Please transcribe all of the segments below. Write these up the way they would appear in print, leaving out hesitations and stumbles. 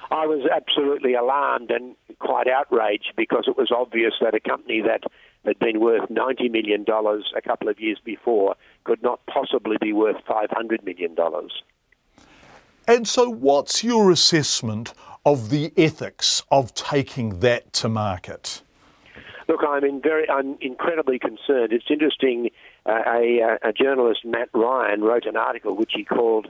I was absolutely alarmed and quite outraged because it was obvious that a company that had been worth $90 million a couple of years before could not possibly be worth $500 million. And so what's your assessment of the ethics of taking that to market? Look, I'm incredibly concerned. It's interesting, a journalist, Matt Ryan, wrote an article which he called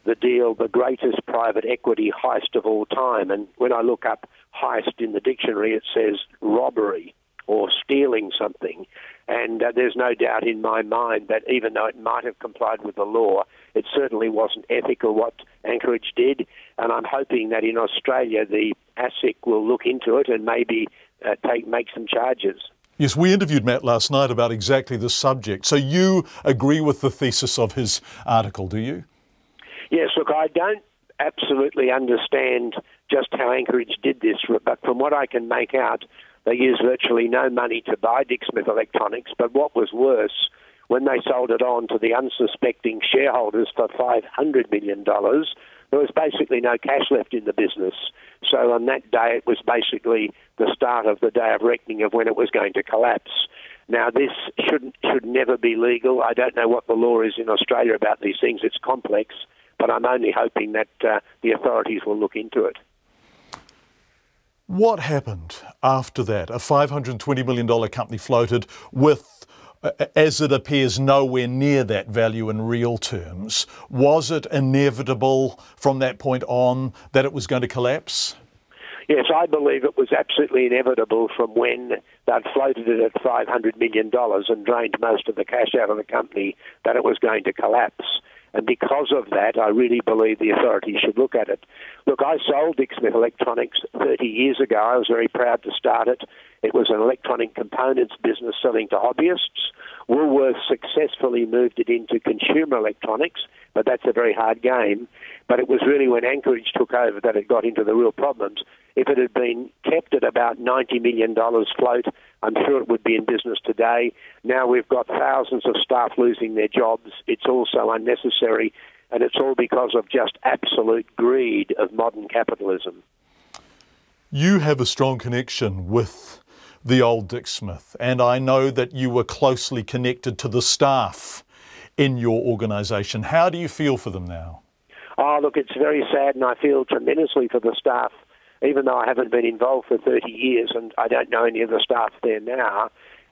the deal the greatest private equity heist of all time. And when I look up heist in the dictionary, it says robbery or stealing something. And there's no doubt in my mind that even though it might have complied with the law, it certainly wasn't ethical what Anchorage did. And I'm hoping that in Australia the ASIC will look into it and maybe make some charges. Yes, we interviewed Matt last night about exactly this subject. So you agree with the thesis of his article, do you? Yes, look, I don't absolutely understand just how Anchorage did this, but from what I can make out, they used virtually no money to buy Dick Smith Electronics, but what was worse, when they sold it on to the unsuspecting shareholders for $500 million, there was basically no cash left in the business. So on that day, it was basically the start of the day of reckoning of when it was going to collapse. Now, this should never be legal. I don't know what the law is in Australia about these things. It's complex, but I'm only hoping that the authorities will look into it. What happened after that? A $520 million company floated with, as it appears, nowhere near that value in real terms. Was it inevitable from that point on that it was going to collapse? Yes, I believe it was absolutely inevitable from when they'd floated it at $500 million and drained most of the cash out of the company that it was going to collapse. And because of that, I really believe the authorities should look at it. Look, I sold Dick Smith Electronics 30 years ago. I was very proud to start it. It was an electronic components business selling to hobbyists. Woolworths successfully moved it into consumer electronics, but that's a very hard game. But it was really when Anchorage took over that it got into the real problems. If it had been kept at about $90 million float, I'm sure it would be in business today. Now we've got thousands of staff losing their jobs. It's also unnecessary, and it's all because of just absolute greed of modern capitalism. You have a strong connection with the old Dick Smith, and I know that you were closely connected to the staff in your organisation. How do you feel for them now? Oh, look, it's very sad, and I feel tremendously for the staff, even though I haven't been involved for 30 years and I don't know any of the staff there now.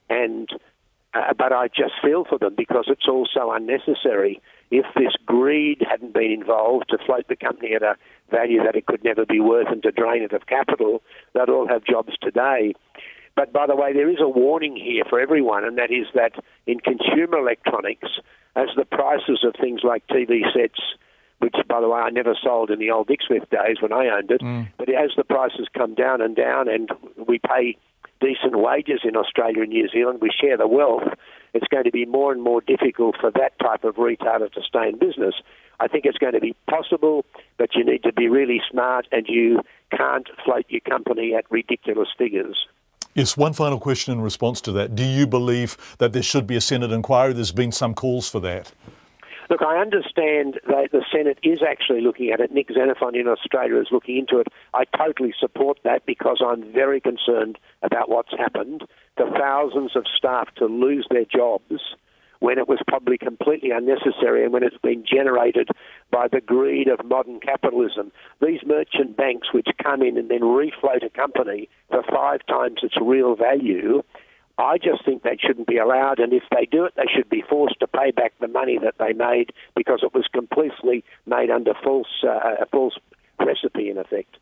But I just feel for them because it's all so unnecessary. If this greed hadn't been involved to float the company at a value that it could never be worth and to drain it of capital, they'd all have jobs today. But by the way, there is a warning here for everyone, and that is that in consumer electronics, as the prices of things like TV sets, which, by the way, I never sold in the old Dick Smith days when I owned it, but as the prices come down and we pay decent wages in Australia and New Zealand, we share the wealth, it's going to be more and more difficult for that type of retailer to stay in business. I think it's going to be possible, but you need to be really smart and you can't float your company at ridiculous figures. Yes, one final question in response to that. Do you believe that there should be a Senate inquiry? There's been some calls for that. Look, I understand that the Senate is actually looking at it. Nick Xenophon in Australia is looking into it. I totally support that because I'm very concerned about what's happened to thousands of staff to lose their jobs when it was probably completely unnecessary and when it's been generated by the greed of modern capitalism. These merchant banks which come in and then refloat a company for 5 times its real value, I just think that shouldn't be allowed, and if they do it, they should be forced to pay back the money that they made because it was completely made under a false recipe, in effect.